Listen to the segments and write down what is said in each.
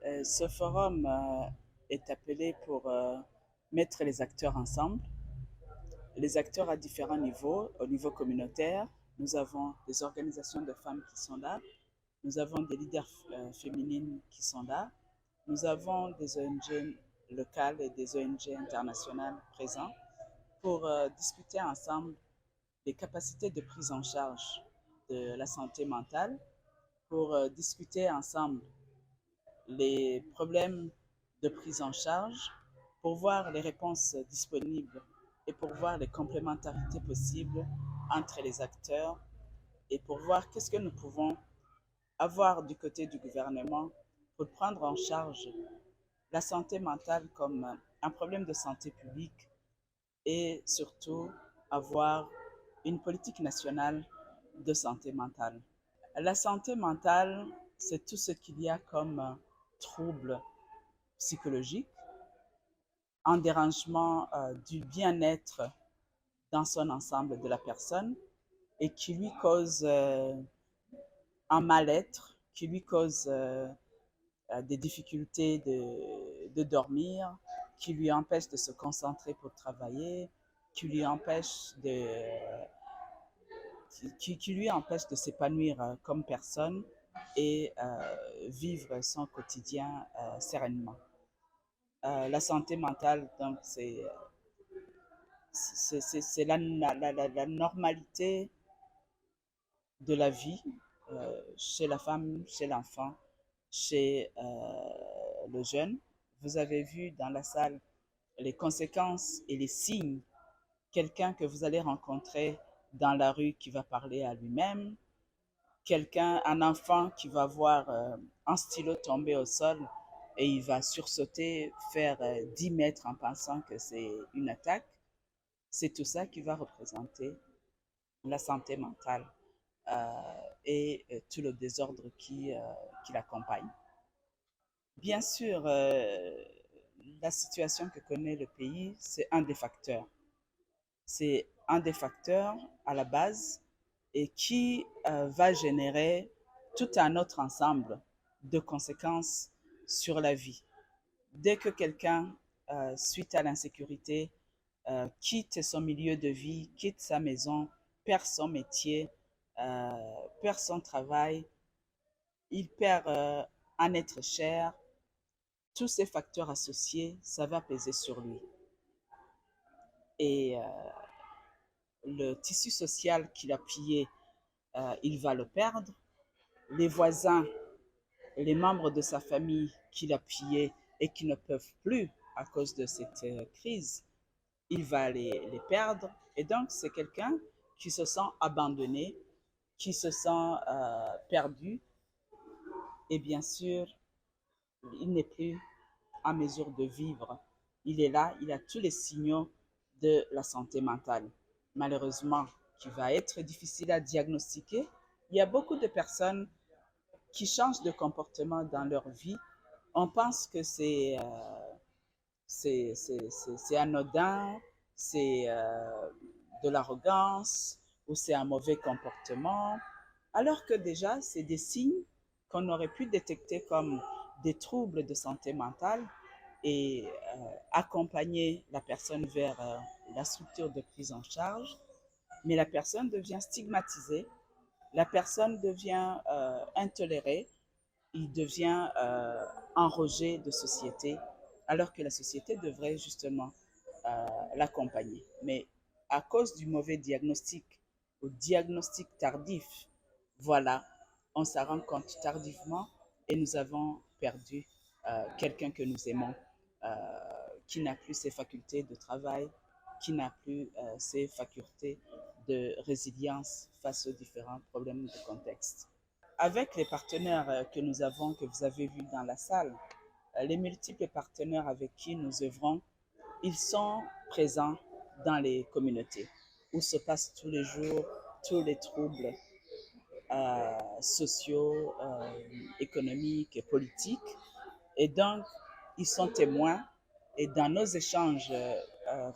Ce forum est appelé pour mettre les acteurs ensemble, les acteurs à différents niveaux. Au niveau communautaire, nous avons des organisations de femmes qui sont là, nous avons des leaders féminines qui sont là, nous avons des ONG locales et des ONG internationales présents pour discuter ensemble des capacités de prise en charge de la santé mentale, pour discuter ensemble les problèmes de prise en charge, pour voir les réponses disponibles et pour voir les complémentarités possibles entre les acteurs et pour voir qu'est-ce que nous pouvons avoir du côté du gouvernement pour prendre en charge la santé mentale comme un problème de santé publique et surtout avoir une politique nationale de santé mentale. La santé mentale, c'est tout ce qu'il y a comme trouble psychologique, un dérangement du bien-être dans son ensemble de la personne et qui lui cause un mal-être, qui lui cause des difficultés de dormir, qui lui empêche de se concentrer pour travailler, qui lui empêche qui lui empêche de s'épanouir comme personne et vivre son quotidien sereinement. La santé mentale, donc, c'est la normalité de la vie chez la femme, chez l'enfant, chez le jeune. Vous avez vu dans la salle les conséquences et les signes. Quelqu'un que vous allez rencontrer dans la rue qui va parler à lui-même, un enfant qui va voir un stylo tomber au sol et il va sursauter, faire 10 mètres en pensant que c'est une attaque. C'est tout ça qui va représenter la santé mentale et tout le désordre qui l'accompagne. Bien sûr, la situation que connaît le pays, c'est un des facteurs. C'est un des facteurs à la base et qui va générer tout un autre ensemble de conséquences sur la vie. Dès que quelqu'un, suite à l'insécurité, quitte son milieu de vie, quitte sa maison, perd son métier, perd son travail, il perd un être cher, tous ces facteurs associés, ça va peser sur lui. Et le tissu social qu'il a pillé, il va le perdre. Les voisins, les membres de sa famille qu'il a pillés et qui ne peuvent plus à cause de cette crise, il va les perdre. Et donc, c'est quelqu'un qui se sent abandonné, qui se sent perdu. Et bien sûr, il n'est plus en mesure de vivre. Il est là, il a tous les signaux de la santé mentale. Malheureusement, qui va être difficile à diagnostiquer. Il y a beaucoup de personnes qui changent de comportement dans leur vie. On pense que c'est anodin, c'est de l'arrogance ou c'est un mauvais comportement, alors que déjà, c'est des signes qu'on aurait pu détecter comme des troubles de santé mentale et accompagner la personne vers la structure de prise en charge. Mais la personne devient stigmatisée, la personne devient intolérée, il devient un rejet de société, alors que la société devrait justement l'accompagner. Mais à cause du mauvais diagnostic ou diagnostic tardif, voilà, on s'en rend compte tardivement et nous avons perdu quelqu'un que nous aimons, euh, qui n'a plus ses facultés de travail, qui n'a plus ses facultés de résilience face aux différents problèmes de contexte. Avec les partenaires que nous avons, que vous avez vus dans la salle, les multiples partenaires avec qui nous œuvrons, ils sont présents dans les communautés où se passent tous les jours tous les troubles sociaux, économiques et politiques. Et donc, ils sont témoins et dans nos échanges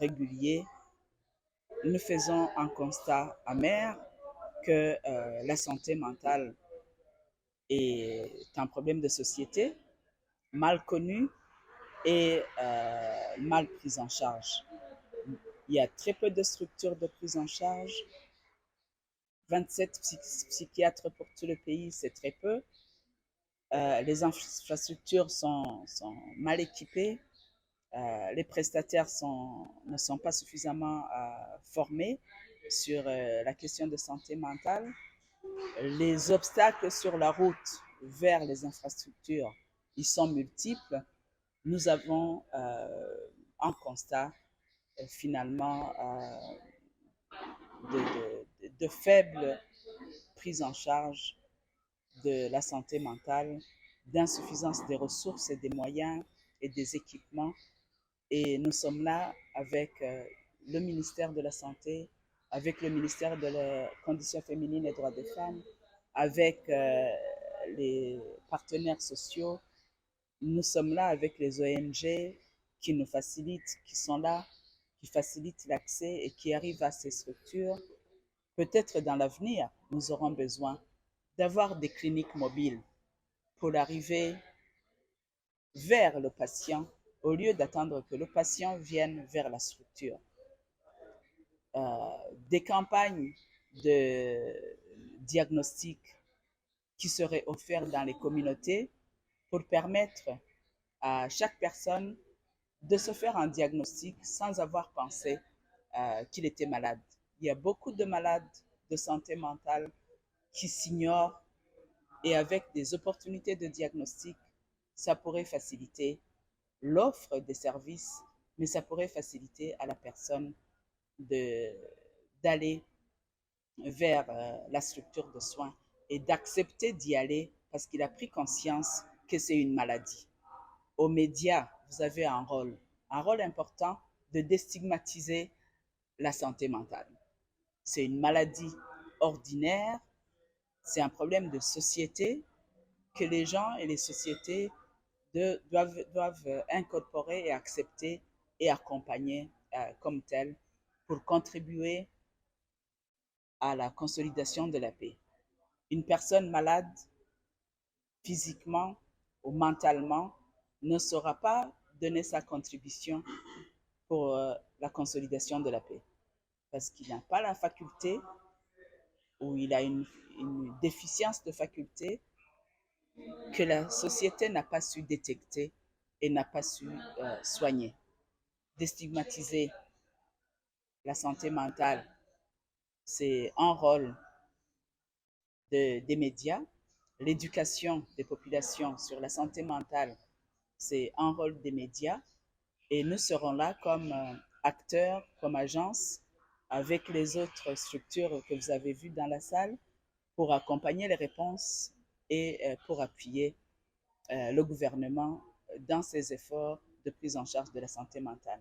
réguliers, nous faisons un constat amer que la santé mentale est un problème de société mal connues et mal prises en charge. Il y a très peu de structures de prise en charge. 27 psychiatres pour tout le pays, c'est très peu. Les infrastructures sont mal équipées. Les prestataires ne sont pas suffisamment formés sur la question de santé mentale. Les obstacles sur la route vers les infrastructures, ils sont multiples. Nous avons un constat finalement de faible prise en charge de la santé mentale, d'insuffisance des ressources et des moyens et des équipements. Et nous sommes là avec le ministère de la Santé, avec le ministère de la Condition féminine et droits des femmes, avec les partenaires sociaux. Nous sommes là avec les ONG qui nous facilitent, qui sont là, qui facilitent l'accès et qui arrivent à ces structures. Peut-être dans l'avenir, nous aurons besoin d'avoir des cliniques mobiles pour arriver vers le patient au lieu d'attendre que le patient vienne vers la structure. Des campagnes de diagnostic qui seraient offertes dans les communautés pour permettre à chaque personne de se faire un diagnostic sans avoir pensé qu'il était malade. Il y a beaucoup de malades de santé mentale qui s'ignorent et avec des opportunités de diagnostic, ça pourrait faciliter l'offre des services, mais ça pourrait faciliter à la personne d'aller vers la structure de soins et d'accepter d'y aller parce qu'il a pris conscience que c'est une maladie. Aux médias, vous avez un rôle important de déstigmatiser la santé mentale. C'est une maladie ordinaire, c'est un problème de société que les gens et les sociétés doivent incorporer et accepter et accompagner comme tel pour contribuer à la consolidation de la paix. Une personne malade physiquement ou mentalement ne saura pas donner sa contribution pour la consolidation de la paix parce qu'il n'a pas la faculté ou il a une déficience de faculté que la société n'a pas su détecter et n'a pas su soigner. Déstigmatiser la santé mentale, c'est un rôle des médias. L'éducation des populations sur la santé mentale, c'est un rôle des médias. Et nous serons là comme acteurs, comme agence, avec les autres structures que vous avez vues dans la salle, pour accompagner les réponses et pour appuyer le gouvernement dans ses efforts de prise en charge de la santé mentale.